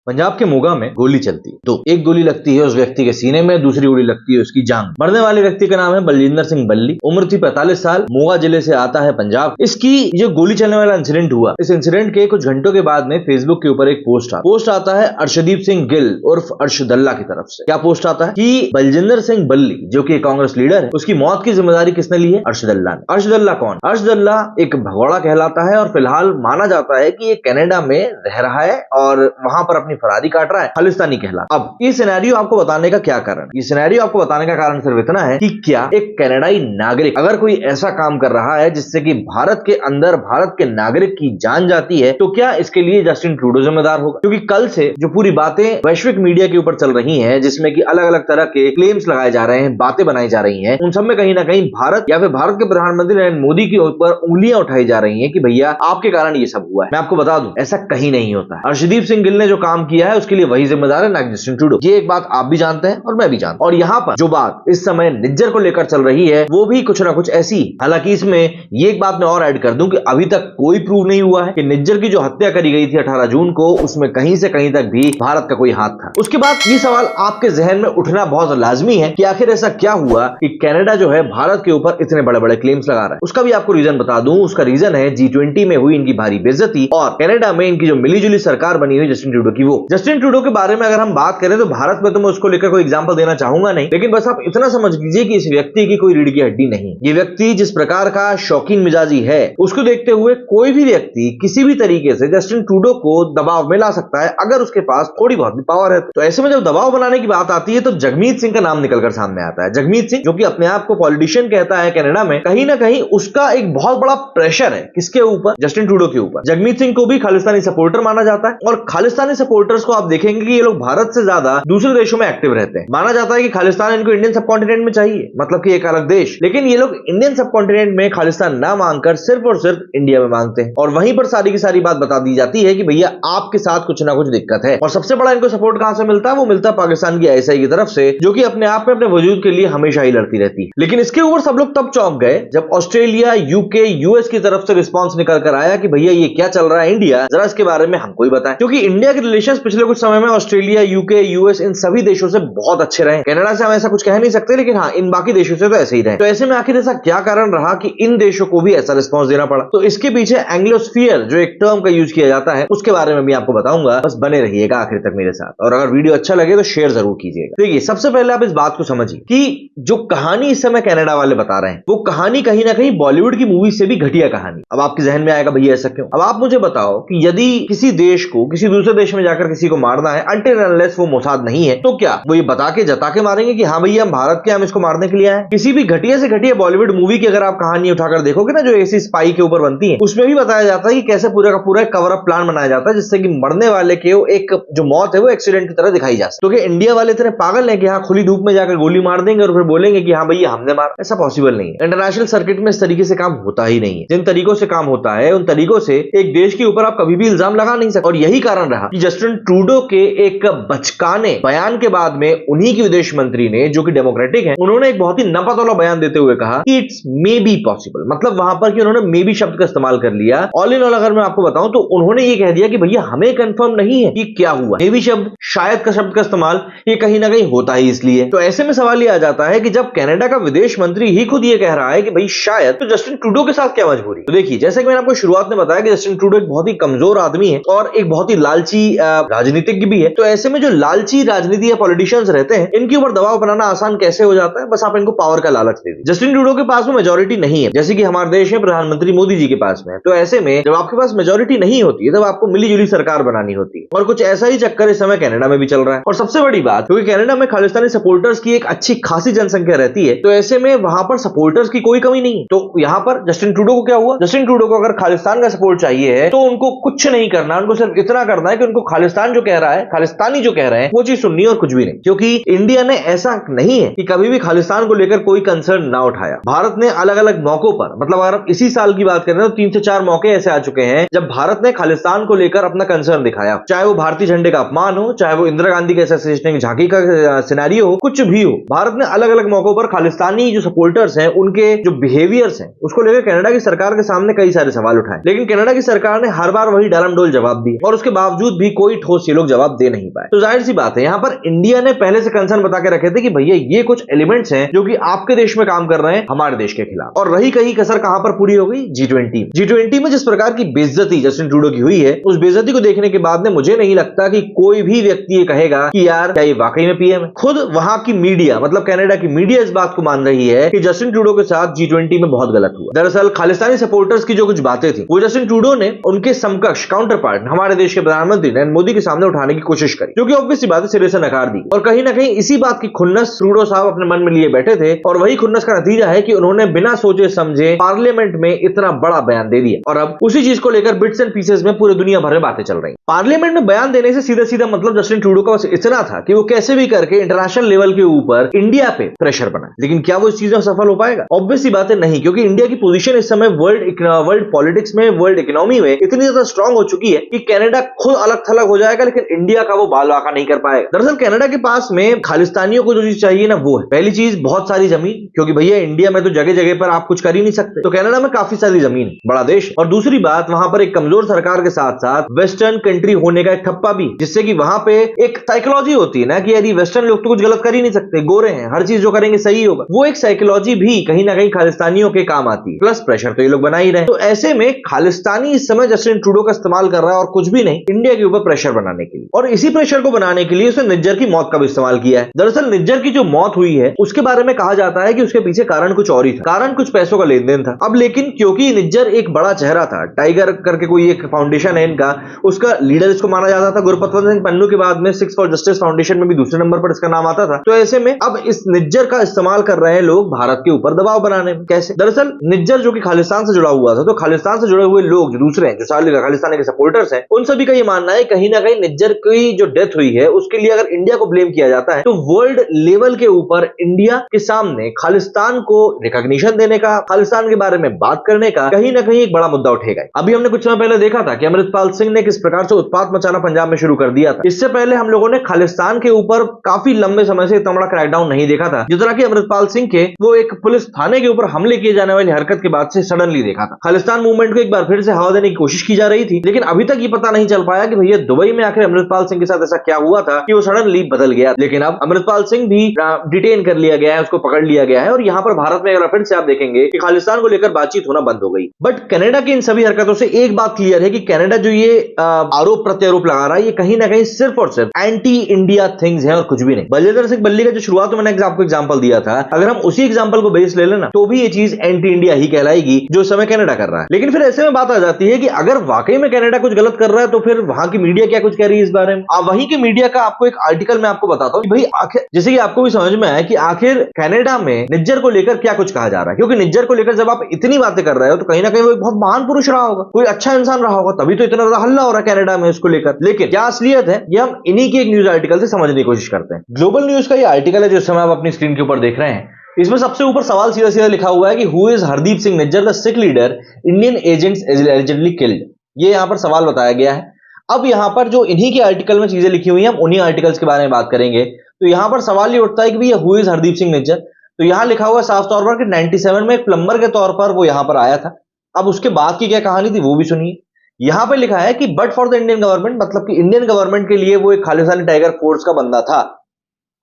पंजाब के मोगा में गोली चलती है तो एक गोली लगती है उस व्यक्ति के सीने में, दूसरी गोली लगती है उसकी जांघ। मरने वाले व्यक्ति का नाम है बलजिंदर सिंह बल्ली, उम्र थी 45 साल, मोगा जिले से आता है पंजाब। इसकी जो गोली चलने वाला इंसिडेंट हुआ, इस इंसिडेंट के कुछ घंटों के बाद में फेसबुक के ऊपर एक पोस्ट आता है अर्शदीप सिंह गिल उर्फ अर्शदुल्ला की तरफ से। क्या पोस्ट आता है कि बलजिंदर सिंह बल्ली जो कि कांग्रेस लीडर है, उसकी मौत की जिम्मेदारी किसने ली है? अर्शदुल्ला ने। अर्शदुल्ला कौन? अर्शदुल्ला एक भगोड़ा कहलाता है और फिलहाल माना जाता है कि ये कनाडा में रह रहा है और वहां पर अपनी फरारी काट रहा है, खालिस्तानी कहला। अब ये सिनेरियो आपको बताने का क्या कारण? ये सिनेरियो आपको बताने का कारण सिर्फ इतना है कि क्या एक कनाडाई नागरिक अगर कोई ऐसा काम कर रहा है जिससे कि भारत के अंदर भारत के नागरिक की जान जाती है, तो क्या इसके लिए जस्टिन ट्रूडो जिम्मेदार होगा? क्योंकि कल से जो पूरी बातें वैश्विक मीडिया के ऊपर चल रही हैं, जिसमें कि अलग अलग तरह के क्लेम्स लगाए जा रहे हैं, बातें बनाई जा रही हैं, उन सब में कहीं ना कहीं भारत या फिर भारत के प्रधानमंत्री नरेंद्र मोदी के ऊपर उंगलियां उठाई जा रही हैं कि भैया आपके कारण ये सब हुआ है। मैं आपको बता दूं, ऐसा कहीं नहीं होता है। अर्शदीप सिंह गिल ने जो काम किया है उसके लिए वही जिम्मेदार है, ना कि जस्टिन ट्रूडो। ये एक बात आप भी जानते हैं और मैं भी जानता हूं। और यहाँ पर जो बात इस समय निज्जर को लेकर चल रही है वो भी कुछ ना कुछ ऐसी। हालांकि इसमें ये एक बात मैं और ऐड कर दूं कि अभी तक कोई प्रूव नहीं हुआ है कि निज्जर की जो हत्या करी गई थी 18 जून को, उसमें कहीं से कहीं तक भी भारत का कोई हाथ था। उसके बाद ये सवाल आपके जहन में उठना बहुत लाजमी है कि आखिर ऐसा क्या हुआ कि कनाडा जो है भारत के ऊपर इतने बड़े बड़े क्लेम्स लगा रहा है। उसका भी आपको रीजन बता दूं। उसका रीजन है G20 में हुई इनकी भारी बेइज्जती और कनाडा में इनकी जो मिलीजुली सरकार बनी हुई जस्टिन ट्रूडो की। वो जस्टिन ट्रूडो के बारे में अगर हम बात करें तो भारत में तो मैं उसको लेकर कोई एग्जांपल देना चाहूंगा नहीं, लेकिन बस आप इतना समझ लीजिए कि इस व्यक्ति की कोई रीढ़ की हड्डी नहीं। ये व्यक्ति जिस प्रकार का शौकीन मिजाजी है, उसको देखते हुए कोई भी व्यक्ति किसी भी तरीके से जस्टिन ट्रूडो को दबाव में ला सकता है अगर उसके पास थोड़ी बहुत भी पावर है। तो ऐसे में जब दबाव बनाने की बात आती है तो जगमीत सिंह का नाम निकलकर सामने आता है। जगमीत सिंह जो कि अपने आप को पॉलिटिशियन कहता है कनाडा में, कहीं ना कहीं उसका एक बहुत बड़ा प्रेशर है किसके ऊपर? जस्टिन ट्रूडो के ऊपर। जगमीत सिंह को भी खालिस्तानी सपोर्टर माना जाता है और खालिस्तानी सपोर्टर्स को आप देखेंगे कि ये लोग भारत से ज्यादा दूसरे देशों में एक्टिव रहते हैं। माना जाता है कि खालिस्तान इनको इंडियन सबकॉन्टिनेंट में चाहिए, मतलब कि एक अलग देश, लेकिन ये लोग इंडियन सबकॉन्टिनेंट में खालिस्तान ना मांगकर सिर्फ और सिर्फ इंडिया में मांगते हैं और वहीं पर सारी की सारी बात बता दी जाती है कि भैया आपके साथ कुछ ना कुछ दिक्कत है। और सबसे बड़ा इनको सपोर्ट कहां से मिलता है? वो मिलता है पाकिस्तान की ISI की तरफ से, जो कि अपने आप में अपने वजूद के लिए हमेशा ही लड़ती रहती है। लेकिन इसके ऊपर सब लोग तब चौंक गए जब ऑस्ट्रेलिया, UK, US की तरफ से रिस्पॉन्स निकल कर आया कि भैया ये क्या चल रहा है इंडिया, जरा इसके बारे में हमको ही बताएं। क्योंकि इंडिया के रिलेशंस पिछले कुछ समय में ऑस्ट्रेलिया, UK, US इन सभी देशों से बहुत अच्छे रहे। कनाडा से हम ऐसा कुछ कह नहीं सकते, लेकिन हाँ इन बाकी देशों से तो ऐसे ही रहे। तो ऐसे में आखिर ऐसा क्या कारण रहा कि इन देशों को भी ऐसा रिस्पॉन्स देना पड़ा? तो इसके पीछे एंग्लोस्फीयर जो एक टर्म का यूज किया जाता है उसके बारे में भी आपको बताऊंगा। बस बने रहिएगा आखिर तक मेरे साथ और अगर वीडियो अच्छा लगे तो शेयर जरूर कीजिएगा। देखिए, सबसे पहले आप इस बात को समझिए कि जो कहानी इस समय कनाडा वाले बता रहे हैं वो कहानी कहीं ना कहीं बॉलीवुड की मूवी से भी घटिया कहानी। अब आपके जहन में आएगा भैया ऐसा क्यों? अब आप मुझे बताओ कि यदि किसी देश को किसी दूसरे देश में जाकर किसी को मारना है, अनटिल अनलेस वो मोसाद नहीं है, तो क्या वो ये बता के जता के मारेंगे कि हाँ भैया हम भारत के, हम इसको मारने के लिए आए? किसी भी घटिया से घटिया बॉलीवुड मूवी की अगर आप कहानी उठाकर देखोगे ना, जो ऐसी स्पाई के ऊपर बनती है, उसमें भी बताया जाता है कि कैसे पूरा का पूरा कवर अप प्लान बनाया जाता है जिससे कि मरने वाले के एक जो मौत है वो एक्सीडेंट की तरह दिखाई जा सके। क्योंकि इंडिया वाले इतने पागल हैं कि हाँ खुली धूप में जाकर गोली मार देंगे और फिर बोलेंगे कि हाँ भैया हमने मारा। ऐसा पॉसिबल नहीं है। इंटरनेशनल सर्किट में इस तरीके से काम होता ही नहीं है। जिन तरीकों से काम होता है उन तरीकों से एक देश के ऊपर आप कभी भी इल्जाम लगा नहीं सकते। और यही कारण रहा कि जस्टिन ट्रूडो के एक बचकाने बयान के बाद में उन्हीं की विदेश मंत्री ने, जो कि डेमोक्रेटिक है, उन्होंने एक बहुत ही नपतौला बयान देते हुए कहा कि इट्स मे बी पॉसिबल। मतलब वहां पर कि उन्होंने मे बी शब्द का इस्तेमाल कर लिया। ऑल इन ऑल अगर मैं आपको बताऊं तो उन्होंने ये कह दिया कि भैया हमें कंफर्म नहीं है कि क्या हुआ। मे बी शब्द, शायद का शब्द का इस्तेमाल ये कहीं ना कहीं होता ही इसलिए। तो ऐसे में सवाल ये आ जाता है कि जब कनाडा का विदेश मंत्री ही खुद ये कह रहा है कि भाई शायद, तो जस्टिन ट्रूडो के साथ क्या मजबूरी? तो देखिए, जैसे कि मैंने आपको शुरुआत में बताया कि जस्टिन ट्रूडो एक बहुत ही कमजोर आदमी है और एक बहुत ही लालची राजनीतिज्ञ भी है। तो ऐसे में जो लालची राजनीति या पॉलिटिशियंस रहते हैं, इनके ऊपर दबाव बनाना आसान कैसे हो जाता है? बस आप इनको पावर का लालच दे दीजिए। जस्टिन ट्रूडो के पास में मेजोरिटी नहीं है, जैसे कि हमारे देश में प्रधानमंत्री मोदी जी के पास में। तो ऐसे में जब आपके पास मेजोरिटी नहीं होती है तब आपको मिलीजुली सरकार बनानी होती है और कुछ ऐसा ही चक्कर इस समय कनाडा में भी चल रहा है। और सबसे बड़ी बात, क्योंकि कनाडा में खालिस्तानी सपोर्टर्स की एक अच्छी खासी जनसंख्या रहती है, तो ऐसे में वहां पर सपोर्टर्स की कोई कमी नहीं है। तो यहां पर जस्टिन ट्रूडो को क्या हुआ? जस्टिन ट्रूडो को अगर खालिस्तान का सपोर्ट चाहिए है तो उनको कुछ नहीं करना, उनको सिर्फ इतना करना है कि उनको खालिस्तान जो कह रहा है, खालिस्तानी जो कह रहे हैं, वो चीज सुननी है और कुछ भी नहीं। क्योंकि इंडिया ने ऐसा नहीं है कि कभी भी खालिस्तान को लेकर कोई कंसर्न ना उठाया। भारत ने अलग अलग मौकों पर, मतलब अगर आप इसी साल की बात करें तो 3 से 4 मौके ऐसे आ चुके हैं जब भारत ने खालिस्तान को लेकर अपना कंसर्न दिखाया। चाहे वो भारतीय झंडे का अपमान हो, चाहे वो इंदिरा गांधी के असैसिनेशन की झांकी का सिनेरियो हो, कुछ भी हो, भारत ने अलग अलग मौकों पर खालिस्तानी जो सपोर्टर्स हैं उनके जो बिहेवियर्स हैं उसको लेकर कनाडा की सरकार के सामने कई सारे सवाल उठाए। लेकिन कनाडा की सरकार ने हर बार वही डालमडोल जवाब दिए और उसके बावजूद भी कोई कोई ठोस ये लोग जवाब दे नहीं पाए। तो जाहिर सी बात है यहाँ पर इंडिया ने पहले से कंसर्न बता के रखे थे कि भैया ये कुछ एलिमेंट्स हैं जो कि आपके देश में काम कर रहे हैं हमारे देश के खिलाफ। और रही कहीं कसर कहां पर पूरी हो गई? G20 में जिस प्रकार की बेइज्जती जस्टिन ट्रूडो की हुई है, उस बेइज्जती को देखने के बाद में मुझे नहीं लगता कि कोई भी व्यक्ति ये कहेगा कि यार क्या ये वाकई में पीएम है। खुद वहां की मीडिया मतलब कनाडा की मीडिया इस बात को मान रही है कि जस्टिन ट्रूडो के साथ G20 में बहुत गलत हुआ। दरअसल खालिस्तानी सपोर्टर्स की जो कुछ बातें थी वो जस्टिन ट्रूडो ने उनके समकक्ष काउंटर पार्ट हमारे देश के प्रधानमंत्री नरेंद्र मोदी के सामने उठाने की कोशिश करी, जो कि ऑब्वियसली बात है सिरे से नकार दी। और कहीं ना कहीं इसी बात की खुन्नस ट्रूडो साहब अपने मन में लिए बैठे थे और वही खुन्नस का नतीजा है कि उन्होंने बिना सोचे समझे पार्लियामेंट में इतना बड़ा बयान दे दिया। और अब उसी चीज को लेकर बिट्स एंड पीसेस में पूरी दुनिया भर में बातें चल रही। पार्लियामेंट में बयान देने से सीधा सीधा मतलब जस्टिन ट्रूडो का बस इतना था कि वो कैसे भी करके इंटरनेशनल लेवल के ऊपर इंडिया पे प्रेशर बनाए। लेकिन क्या वो इस चीज में सफल हो पाएगा? ऑब्वियसली बात है नहीं, क्योंकि इंडिया की पोजीशन इस समय वर्ल्ड पॉलिटिक्स में, वर्ल्ड इकोनॉमी में इतनी ज्यादा स्ट्रांग हो चुकी है कि कनाडा खुद अलग थलग हो जाएगा, लेकिन इंडिया का वो बाल वाका नहीं कर पाएगा। दरअसल कनाडा के पास में खालिस्तानियों को जो चीज चाहिए ना वो है पहली चीज बहुत सारी जमीन, क्योंकि भैया इंडिया में तो जगह जगह पर आप कुछ कर ही नहीं सकते, तो कनाडा में काफी सारी जमीन, बड़ा देश। और दूसरी बात वहां पर एक कमजोर सरकार के साथ साथ वेस्टर्न कंट्री होने का एक ठप्पा भी, जिससे कि वहां पे एक साइकोलॉजी होती है ना कि यार वेस्टर्न लोग तो कुछ गलत कर ही नहीं सकते, गोरे हैं, हर चीज जो करेंगे सही होगा। वो एक साइकोलॉजी भी कहीं ना कहीं खालिस्तानियों के काम आती है, प्लस प्रेशर तो ये लोग बना ही रहे। तो ऐसे में खालिस्तानी इस समय जस्टिन ट्रूडो का इस्तेमाल कर रहा है और कुछ भी नहीं, इंडिया के ऊपर प्रेशर बनाने के लिए। और इसी प्रेशर को बनाने के लिए उसने निज्जर की मौत का भी इस्तेमाल किया है। दरअसल निज्जर की जो मौत हुई है उसके बारे में कहा जाता है कि उसके पीछे कारण कुछ और ही था, कारण कुछ पैसों का लेन देन था। अब लेकिन क्योंकि निज्जर एक बड़ा चेहरा था, टाइगर करके कोई एक फाउंडेशन है इनका, उसका लीडर इसको माना जाता था। गुरपतवंत सिंह पन्नू के बाद में सिक्स फॉर जस्टिस फाउंडेशन में भी दूसरे नंबर पर इसका नाम आता था। तो ऐसे में अब इस निज्जर का इस्तेमाल कर रहे हैं लोग भारत के ऊपर दबाव बनाने में। कैसे? दरअसल निज्जर जो कि खालिस्तान से जुड़ा हुआ था, तो खालिस्तान से जुड़े हुए लोग जो दूसरे हैं, जो खालिस्तान के सपोर्टर्स हैं, उन सभी का ये मानना है कहीं ना कहीं निज्जर की जो डेथ हुई है उसके लिए अगर इंडिया को ब्लेम किया जाता है तो वर्ल्ड लेवल के ऊपर इंडिया के सामने खालिस्तान को रिकॉग्निशन देने का, खालिस्तान के बारे में बात करने का कहीं ना कहीं एक बड़ा मुद्दा उठेगा। अभी हमने कुछ समय पहले देखा था कि अमृतपाल सिंह ने किस प्रकार से उत्पात मचाना पंजाब में शुरू कर दिया था। इससे पहले हम लोगों ने खालिस्तान के ऊपर काफी लंबे समय से इतना बड़ा क्रैकडाउन नहीं देखा था, जिस तरह की अमृतपाल सिंह के वो एक पुलिस थाने के ऊपर हमले किए जाने वाली हरकत के बाद से सडनली देखा था। खालिस्तान मूवमेंट को एक बार फिर से हवा देने की कोशिश की जा रही थी, लेकिन अभी तक ये पता नहीं चल पाया कि भैया दुबई में आखिर अमृतपाल सिंह के साथ ऐसा क्या हुआ था कि वो सडनली बदल गया। लेकिन अब अमृतपाल सिंह भी डिटेन कर लिया गया है, उसको पकड़ लिया गया है और यहाँ पर भारत में अगर फिर से आप देखेंगे कि खालिस्तान को लेकर बातचीत होना बंद हो गई। बट कनाडा की इन सभी हरकतों से एक बात क्लियर है कि कनाडा जो ये आरोप प्रत्यारोप लगा रहा है ये कहीं ना कहीं सिर्फ और सिर्फ एंटी इंडिया थिंग्स है और कुछ भी नहीं। बलजिंदर सिंह बल्ली का जो शुरुआत में मैंने आपको एग्जांपल दिया था, अगर हम उसी एग्जांपल को बेस ले लेना तो भी ये चीज एंटी इंडिया ही कहलाएगी जो समय कनाडा कर रहा है। लेकिन फिर ऐसे में बात आ जाती है कि अगर वाकई में कनाडा कुछ गलत कर रहा है तो फिर वहां की मीडिया क्या कुछ कह रही है इस बारे में। वहीं की मीडिया का आपको एक आर्टिकल मैं आपको बताता हूं कि भाई आखिर, जैसे कि आपको भी समझ में आया कि आखिर कनाडा में निज्जर को लेकर क्या कुछ कहा जा रहा है, क्योंकि निज्जर को लेकर जब आप इतनी बातें कर रहे हो तो कहीं ना कहीं वो एक बहुत महान पुरुष रहा होगा, कोई अच्छा इंसान रहा होगा, तभी तो इतना ज्यादा हल्ला हो रहा है कनाडा में उसको लेकर। लेकिन क्या असलियत है ये हम इन्हीं के एक न्यूज आर्टिकल से समझने की कोशिश करते हैं। ग्लोबल न्यूज का ये आर्टिकल है जो इस समय आप अपनी स्क्रीन के ऊपर देख रहे हैं। इसमें सबसे ऊपर सवाल सीधा सीधा लिखा हुआ है कि who is Hardeep Singh Nijjar the Sikh leader Indian agents allegedly killed. ये यहां पर सवाल बताया गया है। अब यहां पर जो इन्हीं के आर्टिकल में चीजें लिखी हुई हैं हम उन्हीं आर्टिकल्स के बारे में बात करेंगे। तो यहां पर सवाल ये उठता है कि भैया हु इज हरदीप सिंह निज्जर। तो यहां लिखा हुआ है साफ तौर पर कि 97 में एक प्लम्बर के तौर पर वो यहां पर आया था। अब उसके बाद की क्या कहानी थी वो भी सुनिए। यहां पे लिखा है कि but for the Indian government, मतलब कि इंडियन गवर्नमेंट के लिए वो एक खालिस्तानी टाइगर फोर्स का बंदा था।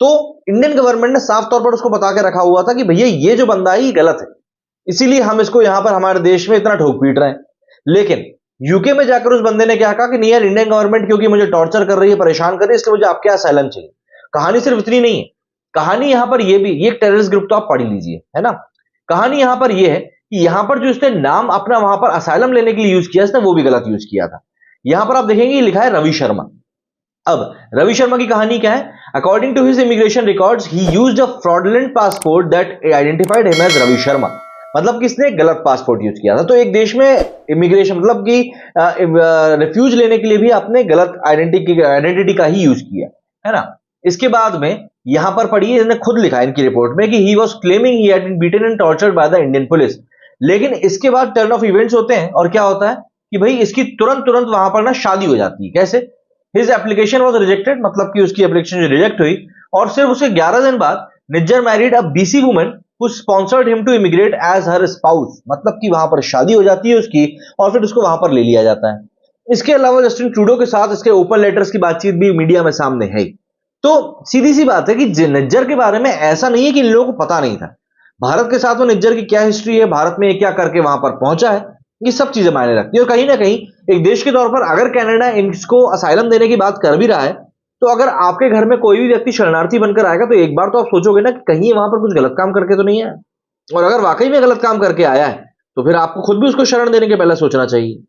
तो इंडियन गवर्नमेंट ने साफ तौर पर उसको बता के रखा हुआ था कि भैया ये जो बंदा है ये गलत है, इसीलिए हम इसको यहां पर हमारे देश में इतना ठोक पीट रहे हैं। लेकिन यूके में जाकर उस बंदे ने क्या कहा कि नहीं यार, इंडियन गवर्नमेंट क्योंकि मुझे टॉर्चर कर रही है, परेशान कर रही है, इसलिए मुझे आपके असाइलम चाहिए। कहानी सिर्फ इतनी नहीं है, कहानी यहां पर यह भी, ये एक टेररिस्ट ग्रुप तो आप पढ़ लीजिए, है ना। कहानी यहां पर यह है कि यहां पर जो इसने नाम अपना वहां पर असाइलम लेने के लिए यूज किया इसने वो भी गलत यूज किया था। यहां पर आप देखेंगे लिखा है रवि शर्मा। अब रवि शर्मा की कहानी क्या है? According to his immigration records he used a fraudulent passport that identified him as Ravi Sharma. मतलब कि इसने गलत पासपोर्ट यूज किया था। तो एक देश में इमिग्रेशन मतलब कि रिफ्यूज लेने के लिए भी आपने गलत आइडेंटिटी का ही यूज किया, है ना। इसके बाद में यहां पर पढ़िए, इसने खुद लिखा है इनकी रिपोर्ट में कि he was claiming he had been beaten and tortured by the Indian police. लेकिन इसके बाद टर्न ऑफ इवेंट्स होते हैं और क्या होता है कि भाई इसकी तुरंत वहां पर ना शादी हो जाती है। कैसे? हिज एप्लीकेशन वाज रिजेक्टेड, मतलब कि उसकी एप्लीकेशन रिजेक्ट हुई और सिर्फ उसके 11 दिन बाद Nijjar married a BC woman who sponsored him to immigrate as her spouse। मतलब कि वहां पर शादी हो जाती है उसकी और फिर उसको वहां पर ले लिया जाता है। इसके अलावा जस्टिन ट्रूडो के साथ इसके ओपन लेटर्स की बातचीत भी मीडिया में सामने है। तो सीधी सी बात है कि निज्जर के बारे में ऐसा नहीं है कि इन लोगों को पता नहीं था। भारत के साथ में निज्जर की क्या हिस्ट्री है, भारत में ये क्या करके वहां पर पहुंचा है, ये सब चीजें मायने रखती है। और कहीं ना कहीं एक देश के तौर पर अगर कनाडा इनको असाइलम देने की बात कर भी रहा है, तो अगर आपके घर में कोई भी व्यक्ति शरणार्थी बनकर आएगा तो एक बार तो आप सोचोगे ना कि कहीं वहां पर कुछ गलत काम करके तो नहीं आया, और अगर वाकई में गलत काम करके आया है तो फिर आपको खुद भी उसको शरण देने के पहले सोचना चाहिए।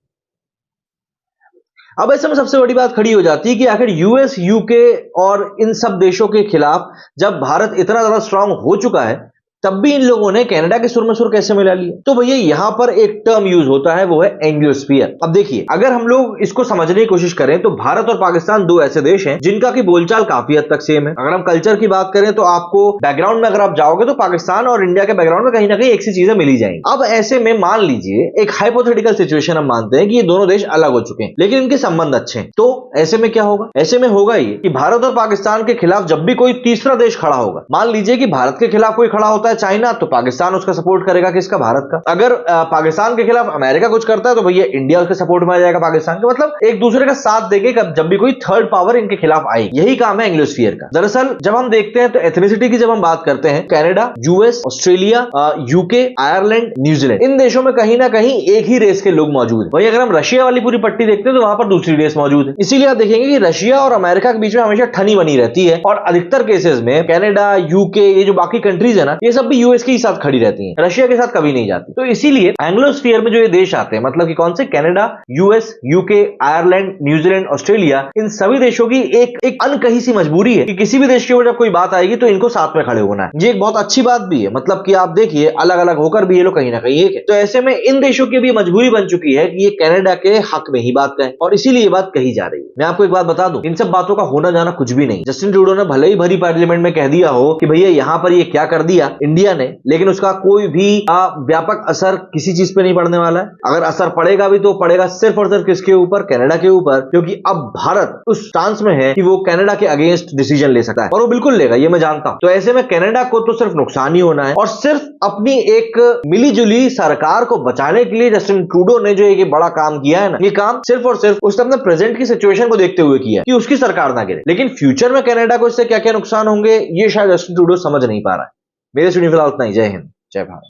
अब ऐसे में सबसे बड़ी बात खड़ी हो जाती है कि आखिर यूएस, यूके और इन सब देशों के खिलाफ जब भारत इतना ज्यादा स्ट्रांग हो चुका है, तब भी इन लोगों ने कनाडा के सुर में सुर कैसे मिला लिया? तो भैया यहां पर एक टर्म यूज होता है, वो है एंग्लोस्फीयर। अब देखिए, अगर हम लोग इसको समझने की कोशिश करें तो भारत और पाकिस्तान दो ऐसे देश हैं जिनका की बोलचाल काफी हद तक सेम है। अगर हम कल्चर की बात करें तो आपको बैकग्राउंड में अगर आप जाओगे तो पाकिस्तान और इंडिया के बैकग्राउंड में कहीं ना कहीं एक सी चीजें मिली जाएंगी। अब ऐसे में मान लीजिए एक हाइपोथेटिकल सिचुएशन हम मानते हैं कि ये दोनों देश अलग हो चुके हैं लेकिन इनके संबंध अच्छे हैं, तो ऐसे में क्या होगा? ऐसे में होगा ये कि भारत और पाकिस्तान के खिलाफ जब भी कोई तीसरा देश खड़ा होगा, मान लीजिए कि भारत के खिलाफ कोई खड़ा होता है चाइना, तो पाकिस्तान उसका सपोर्ट करेगा, किसका? भारत का। अगर पाकिस्तान के खिलाफ अमेरिका कुछ करता है तो भैया इंडिया उसके सपोर्ट में आ जाएगा, पाकिस्तान का। मतलब एक दूसरे का साथ देंगे जब भी कोई थर्ड पावर इनके खिलाफ आए। यही काम है एंग्लोस्फीयर का। दरअसल जब हम देखते हैं तो एथनिसिटी की जब हम बात करते हैं, Canada, US, Australia, UK, Ireland, New Zealand, इन देशों में कहीं ना कहीं एक ही रेस के लोग मौजूद है। वही अगर हम रशिया वाली पूरी पट्टी देखते हैं तो वहां पर दूसरी रेस मौजूद है। इसीलिए आप देखेंगे कि रशिया और अमेरिका के बीच में हमेशा ठनी बनी रहती है, और अधिकतर केसेस में कनाडा, यूके, ये जो बाकी कंट्रीज है ना, ये सब भी यूएस के ही साथ खड़ी रहती है, रशिया के साथ कभी नहीं जाती। तो इसीलिए एंग्लोस्फीयर में जो ये देश आते हैं, मतलब कि कौन से? Canada, US, UK, Ireland, New Zealand, Australia, इन सभी देशों की एक अनकही सी मजबूरी है कि किसी भी देश के ऊपर जब कोई बात आएगी तो इनको साथ में खड़े होना है। ये एक बहुत अच्छी बात भी है, मतलब कि आप देखिए अलग अलग होकर भी ये लोग कहीं ना कहीं एक है। तो ऐसे में इन देशों की भी मजबूरी बन चुकी है कि ये कनाडा के हक में ही बात कहें, और इसीलिए ये बात कही जा रही है। मैं आपको एक बात बता दूं, इन सब बातों का होना जाना कुछ भी नहीं। जस्टिन ट्रूडो ने भले ही भरी पार्लियामेंट में कह दिया हो कि भैया यहां पर ये क्या कर दिया इंडिया ने, लेकिन उसका कोई भी व्यापक असर किसी चीज पे नहीं पड़ने वाला है। अगर असर पड़ेगा भी तो पड़ेगा सिर्फ और सिर्फ किसके ऊपर? कनाडा के ऊपर, क्योंकि अब भारत उस स्टांस में है कि वो कनाडा के अगेंस्ट डिसीजन ले सकता है, और वो बिल्कुल लेगा, ये मैं जानता हूं। तो ऐसे में कनाडा को तो सिर्फ नुकसान ही होना है, और सिर्फ अपनी एक मिलीजुली सरकार को बचाने के लिए जस्टिन ट्रूडो ने जो एक बड़ा काम किया है ना, ये काम सिर्फ और सिर्फ उसने अपने प्रेजेंट की सिचुएशन को देखते हुए किया कि उसकी सरकार ना गिरे। लेकिन फ्यूचर में कनाडा को इससे क्या क्या नुकसान होंगे ये शायद जस्टिन ट्रूडो समझ नहीं पा रहा है। मेरे स्टूडियो फिलहाल उतना ही। जय हिंद, जय भारत।